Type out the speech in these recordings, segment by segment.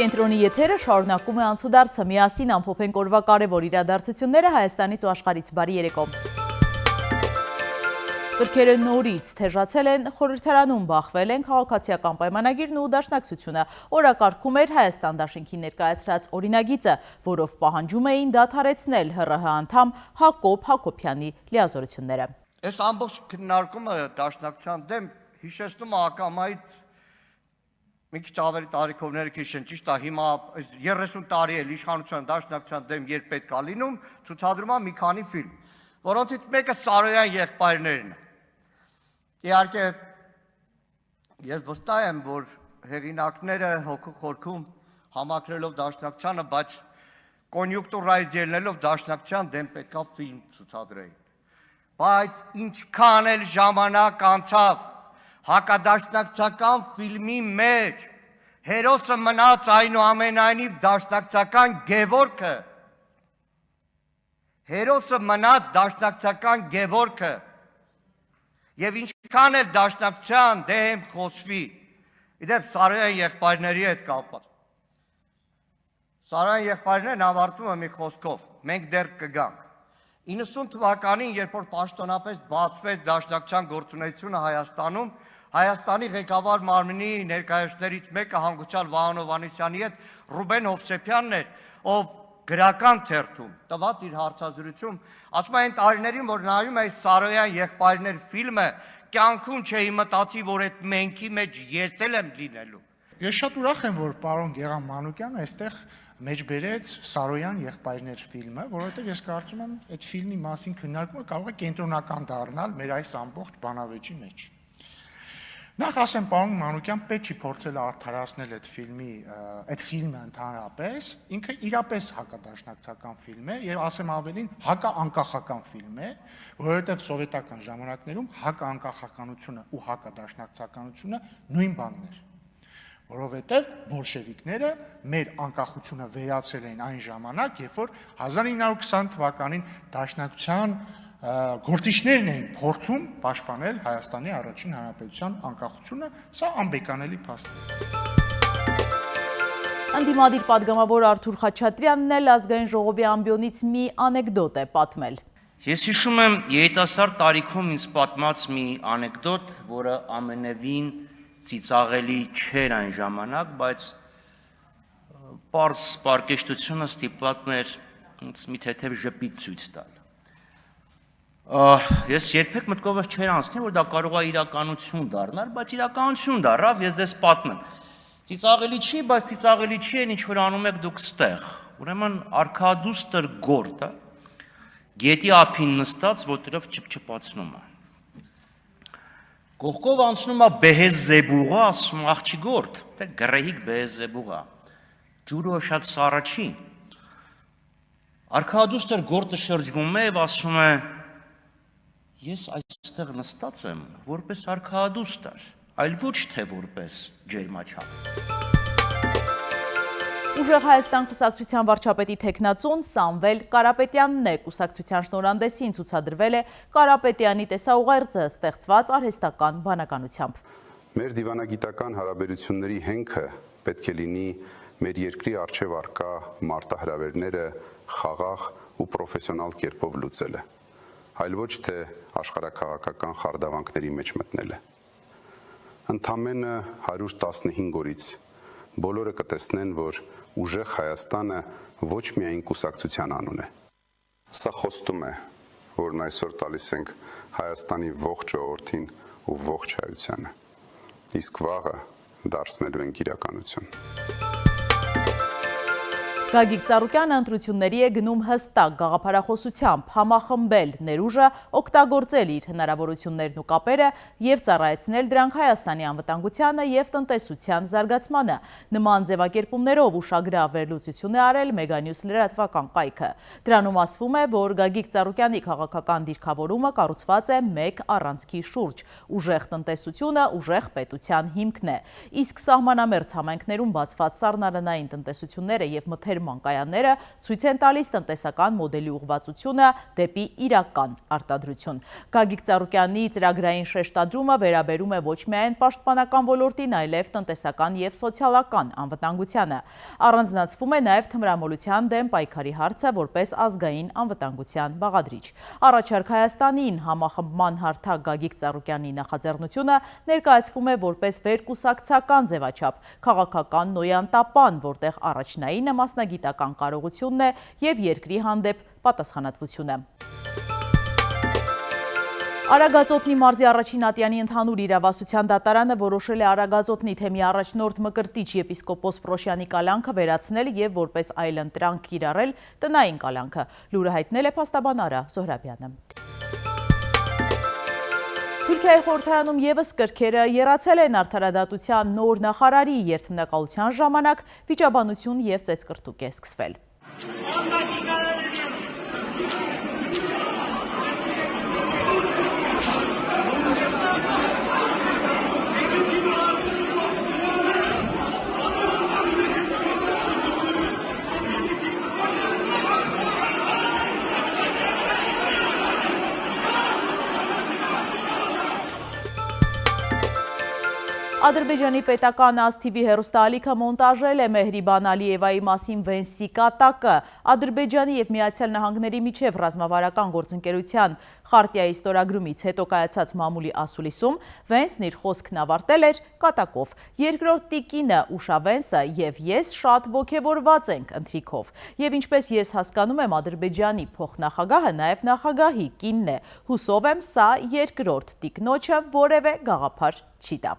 Կենտրոնի եթերը շարունակում է անցուդարձը, միասին ամփոփենք օրվա կարևոր իրադարձությունները Հայաստանից ու աշխարհից։ Բարի երեկո։ Գրքերը նորից թեժացել են, խորհրդարանում բախվել են քաղաքացիական պայմանագիրն ու դաշնակցությունը։ Օրակարգում էր Հայաստան դաշինքի ներկայացրած օրինագիծը, որով պահանջում էին դադարեցնել ՀՌՀ անդամ Հակոբ Հակոբյանի լիազորությունները։ Այս ամբողջ քննարկումը դաշնակցության դեմ հիշեցնում է ակամայից մի քիչ ավելի տարիքովները քիշեն, ճիշտ է, հիմա 30 տարի էլ իշխանության դաշնակցության դեմ երբ պետք է լինում, ցուցադրում է մի քանի ֆիլմ, որոնցից մեկը Սարոյան եղբայրներն է։ Իհարկե, ես վստահ եմ, որ հեղինակները հոգու խորքում համակրելով դաշնակցությանը, բայց կոնյուկտուրայից ելնելով դաշնակցության դեմ պետքա ֆիլմ ցուցադրեին։ Բայց ինչքան էլ ժամանակ անցավ, հակադաշնակցական ֆիլմի մեջ հերոսը մնաց այնուամենայնիվ դաշնակցական Գևորգը, հերոսը մնաց դաշնակցական Գևորգը, եւ ինչքան էլ դաշնակցության դեմ խոսվի, իդեպ Սարոյան եղբայրների հետ կապված։ Սարոյան եղբայրներն ավարտում է մի խոսքով, մենք դեռ կգանք։ 90 թվականին, երբ որ պաշտոնապես բացվեց դաշնակցության գործունեությունը Հայաստանում, Հայաստանի ղեկավար մարմնի ներկայացուցիչներից մեկը հանգուցյալ Վահան Հովհաննիսյանի հետ Ռուբեն Հովսեփյանն էր, ով գրական թերթում տված իր հարցազրույցում, ասում է այն տարիներին, որ նայում է Սարոյան եղբայրներ ֆիլմը, կյանքում չէի մտածի, որ այդ մենքի մեջ ես էլ եմ լինելու։ Ես շատ ուրախ եմ, որ պարոն Գեղամ Մանուկյանը այստեղ մեջ բերեց Սարոյան եղբայրներ ֆիլմը, որովհետև ես կարծում եմ, այդ ֆիլմի մասին քննարկումը կարող է կենտրոնական դառնալ մեր այս ամբողջ բանավեճի մեջ։ Նախ ասեմ, պարոն Մանուկյան պետք չի փորձել արդարացնել այդ ֆիլմը ընդհանրապես, ինքը իրապես հակադաշնակցական ֆիլմ է եւ ասեմ ավելին հակաանկախական ֆիլմ է, որովհետեւ սովետական ժամանակներում հակաանկախականությունը ու հակադաշնակցականությունը նույն բանն էր, որովհետեւ բոլշևիկները մեր անկախությունը վերացրել էին այն ժամանակ, երբ որ 1920 թվականին դաշնակցության գործիչներն էին փորձում պաշտպանել Հայաստանի առաջին հանրապետության անկախությունը, սա անբեկանելի փաստ է։ Ընդդիմադիր պատգամավոր Արթուր Խաչատրյանն էլ ազգային ժողովի ամբիոնից մի անեկդոտ է պատմել։ Ես հիշում եմ երիտասարդ տարիքում ինձ պատմած մի անեկդոտ, որը ամենևին ծիծաղելի չէր այն ժամանակ, բայց պարզ պարկեշտությունը ստիպված էր ինձ մի թեթև ժպիտ ցույց տալ։ Ես երբեք մտքովս չէր անցնի, որ դա կարող է իրականություն դառնալ, բայց իրականություն դառավ, ես ձեզ պատմեմ։ Ծիծաղելի չի, բայց ծիծաղելի չի այն ինչ որ անում եք դուք ստեղ։ Ուրեմն արքադուստր գորտը գետի ափին նստած ոտրով չփչփացնում է։ Կողքով անցնում է Բեհեզեբուղը, ասում աղջի գորտ, թե գրեհիկ Բեհեզեբուղը։ Ջուրը շատ սառը չի։ Արքադուստր գորտը շրջվում է եւ ասում է. Ես այստեղ նստած եմ որպես արքադուստր, այլ ոչ թե որպես ջերմաչափ։ Ուժեղ Հայաստան կուսակցության վարչապետի թեկնածուն Սամվել Կարապետյանն է, կուսակցության շնորհանդեսին ցուցադրվել է Կարապետյանի տեսաուղերձը ստեղծված արհեստական բանականությամբ։ Մեր դիվանագիտական հարաբերությունների հենքը պետք է լինի մեր երկրի առջև առկա մարտահրավերները խաղաղ ու պրոֆեսիոնալ կերպով լուծելը, այլ ոչ թե աշխարհաքաղաքական խարդավանքների մեջ մտնելը։ Ընդամենը 115 օրից բոլորը կտեսնեն, որ ուժեղ Հայաստանը ոչ միայն կուսակցության անուն է։ Սա խոստում է, որն այսօր տալիս ենք Հայաստանի ողջ ժողովրդին ու ողջ հայությանը, իսկ վաղը դարձնելու ենք իրականություն։ Գագիկ Ծառուկյանը ընտրությունների է գնում հստակ գաղափարախոսությամբ, համախմբել ներուժը, օգտագործել իր հնարավորություններն ու կապերը եւ ծառայեցնել դրանք Հայաստանի անվտանգությանը եւ տնտեսության զարգացմանը։ Նման ձևակերպումներով ուշագրավ վերլուծություն է արել Մեգանյուս լրատվական կայքը։ Դրանում ասվում է, որ Գագիկ Ծառուկյանի քաղաքական դիրքավորումը կառուցված է մեկ առանցքի շուրջ։ Ուժեղ տնտեսությունը ուժեղ պետության հիմքն է։ Իսկ սահմանամերձ համայնքներում բացված սառնարանային տնտեսությունները եւ մթերք մանկայանները ցույց են տալիս տնտեսական մոդելի ուղղվածությունը դեպի իրական արտադրություն։ Գագիկ Ծառուկյանի ծրագրային շեշտադրումը վերաբերում է ոչ միայն պաշտպանական ոլորտին, այլև տնտեսական եւ սոցիալական անվտանգությանը։ Առանձնացվում է նաեւ թմրամոլության դեմ պայքարի հարցը որպես ազգային անվտանգության բաղադրիչ։ Առաջարկ Հայաստանին համախմբման հարթակ Գագիկ Ծառուկյանի նախաձեռնությունը ներկայացվում է որպես վերկուսակցական ձևաչափ, քաղաքական նոյանտապան, որտեղ առաջնայինը մասնագիտական կարողությունն է եւ երկրի հանդեպ պատասխանատվությունը։ Արագածոտնի մարզի առաջին ատյանի ընդհանուր իրավասության դատարանը որոշել է Արագածոտնի թեմի առաջնորդ Մկրտիչ եպիսկոպոս Պրոշյանի կալանքը վերացնել եւ որպես այլընտրանք կիրառել տնային կալանքը։ Լուրը հայտնել է փաստաբան Արա Զոհրաբյանը։ Թուրքիայի խորհրդարանում եւս կրքերը եռացել են արդարադատության նոր նախարարի երթմնակալության ժամանակ վիճաբանություն եւ ծեծկրտուկ է սկսվել։ Ադրբեջանի պետական ASTV հեռուստաալիքը մոնտաժել է Մեհրիբան Ալիևայի մասին Վենսի կատակը։ Ադրբեջանի եւ Միացյալ Նահանգների միջև ռազմավարական գործընկերության խարտիայի ստորագրումից հետո կայացած մամուլի ասուլիսում Վենսն իր խոսքն ավարտել էր կատակով։ Երկրորդ տիկինը Ուշա Վենսը եւ ես շատ ոգևորված ենք ընթրիքով։ Եվ ինչպես ես հասկանում եմ, Ադրբեջանի փոխնախագահը նաեւ նախագահի կինն է։ Հուսով եմ, սա երկրորդ տիկնոջը որևէ գաղափար չի տա։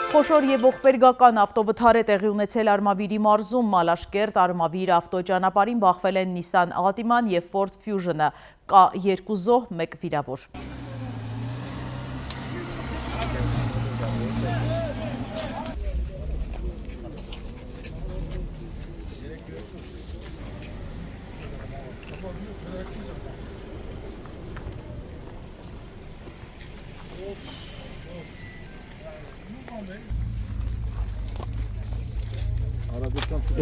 Խոշոր եւ ողբերգական ավտովթար է տեղի ունեցել Արմավիրի մարզում, Մալաշկերտ Արմավիր ավտոճանապարհին բախվել են Nissan Altima-ն եւ Ford Fusion-ը, կա 2 զոհ, 1 վիրավոր։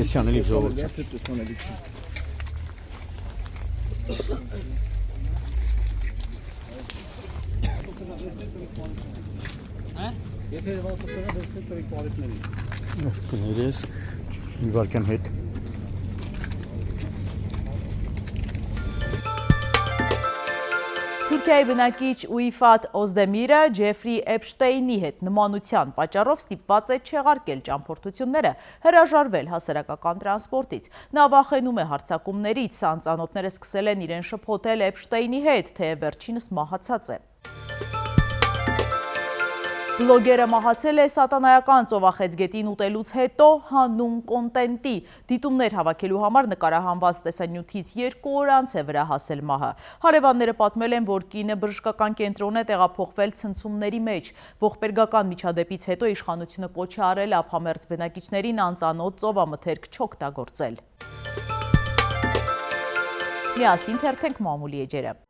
Էսյանելի ժողովուրդ։ Կներես մի վարկյան հետ։ Թուրքիայի բնակիչ Ուիֆատ Օզդեմիրը Ջեֆրի Էփշտեյնի հետ նմանության պատճառով ստիպված է չեղարկել ճամփորդությունները, հրաժարվել հասարակական տրանսպորտից։ Նա վախենում է հարձակումներից, անծանոթները սկսել են իրեն շփոթել Էփշտեյնի հետ, թեև վերջինս մահացած է։ Բլոգերը մահացել է սատանայական ծովախեցգետին ուտելուց հետո հանուն կոնտենտի։ Դիտումներ հավաքելու համար նկարահանված տեսանյութից 2 օր անց է վրա հասել մահը։ Հարևանները պատմել են, որ կինը բժշկական կենտրոն է տեղափոխվել ցնցումների մեջ։ Ողբերգական միջադեպից հետո իշխանությունը կոչ է արել ափամերձ բնակիչներին անծանոթ ծովամթերք չօգտագործել։ Միասին թերթենք մամուլի էջերը։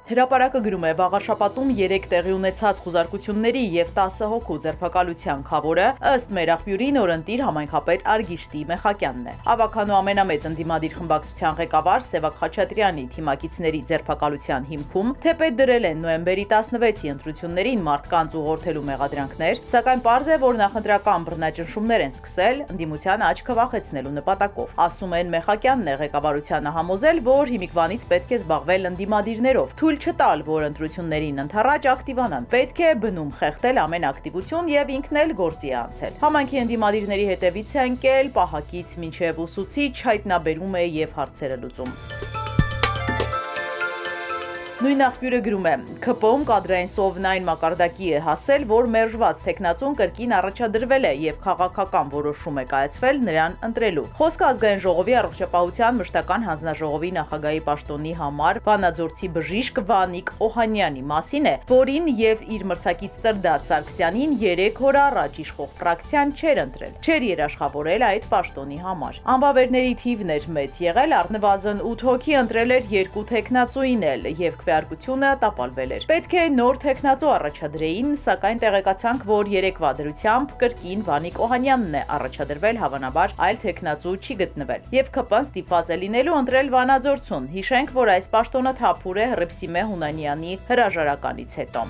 Հրապարակը գրում է, վաղաշաբաթում 3 տեղի ունեցած խուզարկությունների եւ 10 հոգու ձերբակալության քավորը ըստ մեր աղբյուրի նորընտիր համայնքապետ Արգիշտի Մեխակյանն է։ Ավականու ամենամեծ ընդդիմադիր խմբակցության ղեկավար Սևակ Խաչատրյանի թիմակիցների ձերբակալության հիմքում թեպետ դրել են նոյեմբերի 16-ի ընտրություններին մարդկանց ուղղորդելու մեղադրանքներ, սակայն պարզ է, որ նախընտրական բռնաճնշումներ են սկսել ընդդիմության աչքը վախեցնելու նպատակով։ Ասում են Մեխակյանն է ղեկավարությանը համոզել, որ հիմիկվանից պետք է զբաղվել ընդդիմադիրներով։ Չտալ, որ ընտրություններին ընդառաջ ակտիվանան, պետք է բնում խեղդել ամեն ակտիվություն եւ ինքն էլ գործի է անցել։ Համայնքի ընդդիմադիրների հետևից է ընկել, պահակից մինչեւ ուսուցիչ հայտնաբերում է եւ հարցերը լուծում։ Նույն աղբյուրը գրում է, ՔՊՕ-ում կադրային սովնային մակարդակի է հասել, որ մերժված տեխնացուն կրկին առաջադրվել է եւ քաղաքական որոշում է կայացվել նրան ընտրելու։ Խոսքը ազգային ժողովի առողջապահության մշտական հանձնաժողովի նախագահի պաշտոնի համար Վանաձորցի բժիշկ Վանիկ Օհանյանի մասին է, որին եւ իր մրցակից Տրդատ Սարգսյանին 3 օր առաջ իշխող ֆրակցիան չէր ընտրել։ Չէր երաշխավորել այդ պաշտոնի համար։ Անբավերների թիվն էր մեծ եղել, առնվազն 8 հոգի ընտրել էր 2 տեխնացուին էլ եւ քվեարկությունը տապալվել էր։ Պետք է նոր թեկնածու առաջադրեին, սակայն տեղեկացանք, որ երեկվա դրությամբ կրկին Վանիկ Օհանյանն է առաջադրվել, հավանաբար այլ թեկնածու չի գտնվել։ Եվ ԿՊ-ն ստիպված է լինելու ընտրել Վանաձորցուն։ Հիշենք, որ այս պաշտոնը թափուր է Հռիփսիմե Հունանյանի հրաժարականից հետո։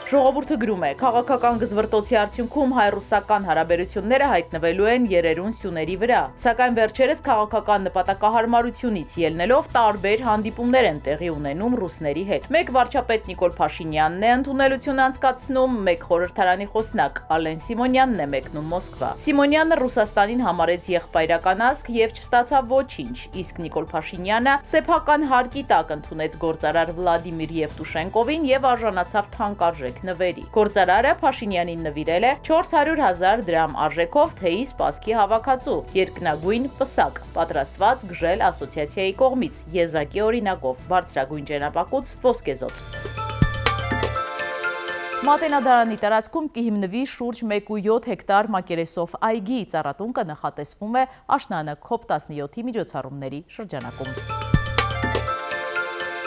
Ժողովուրդը գրում է, քաղաքական գզվրտոցի արդյունքում հայ-ռուսական հարաբերությունները հայտնվելու են երերուն սյուների վրա, սակայն վերջերս քաղաքական նպատակահարմարությունից ելնելով տարբեր հանդիպումներ են տեղի ունենում ռուսների հետ։ Մեկ վարչապետ Նիկոլ Փաշինյանն է ընդունելություն անցկացնում, մեկ խորհրդարանի խոսնակ Ալեն Սիմոնյանն է մեկնում Մոսկվա։ Սիմոնյանը Ռուսաստանին համարեց եղբայրական ազգ եւ չստացավ ոչինչ, իսկ Նիկոլ Փաշինյանը սեփական հարկի տակ ընդունեց գործարար Վլադիմիր Եվտուշենկովին եւ արժանացավ թանկարժեք նվերի։ Գործարարը Փաշինյանին նվիրել է 400,000 դրամ արժեքով թեյի սպասքի հավաքածու, երկնագույն պսակ, պատրաստված գժել ասոցիացիայի կողմից, եզակի օրինակով, բարձրագույն ճենապակուց ոսկեզոծ։ Մատենադարանի տարածքում կհիմնվի շուրջ 1.7 հեկտար մակերեսով այգի, ծառատունկը նախատեսվում է աշնանը COP17-ի միջոցառումների շրջանակում։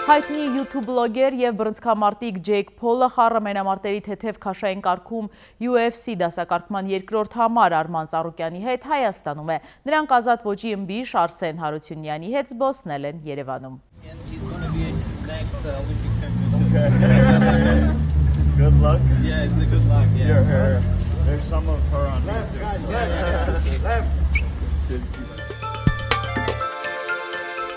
Հայտնի YouTube բլոգեր եւ բռնցքամարտիկ Ջեյք Փոլը խառը մենամարտերի թեթև քաշային կարգում UFC դասակարգման երկրորդ համար Արման Ծառուկյանի հետ Հայաստանում է։ Նրանք ազատ ոճի ըմբիշ Արսեն Հարությունյանի հետ զբոսնել են Երևանում։ Good luck. Yeah, it's a good luck. Yeah. There's some of her on YouTube.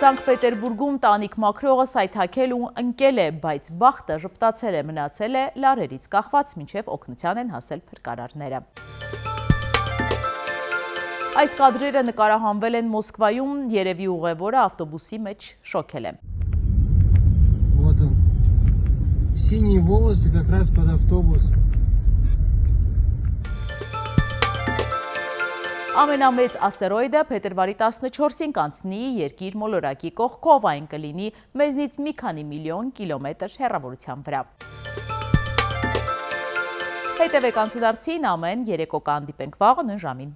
Սանկտ Պետերբուրգում տանիք մաքրողը սայթաքել ու ընկել է, բայց բախտը ժպտացել է, մնացել է լարերից կախված, մինչև օգնության են հասել փրկարարները։ Այս կադրերը նկարահանվել են Մոսկվայում, երևի ուղևորը ավտոբուսի մեջ շոքել է։ Вот он. Синие волосы как раз под автобус. Ամենամեծ աստերոիդը փետրվարի 14-ին կանցնի երկիր մոլորակի կողքով, այն կլինի մեզնից մի քանի միլիոն կիլոմետր հեռավորության վրա։ Հետևեք Անցուդարձին, ամեն երեկո կհանդիպենք վաղը նույն ժամին։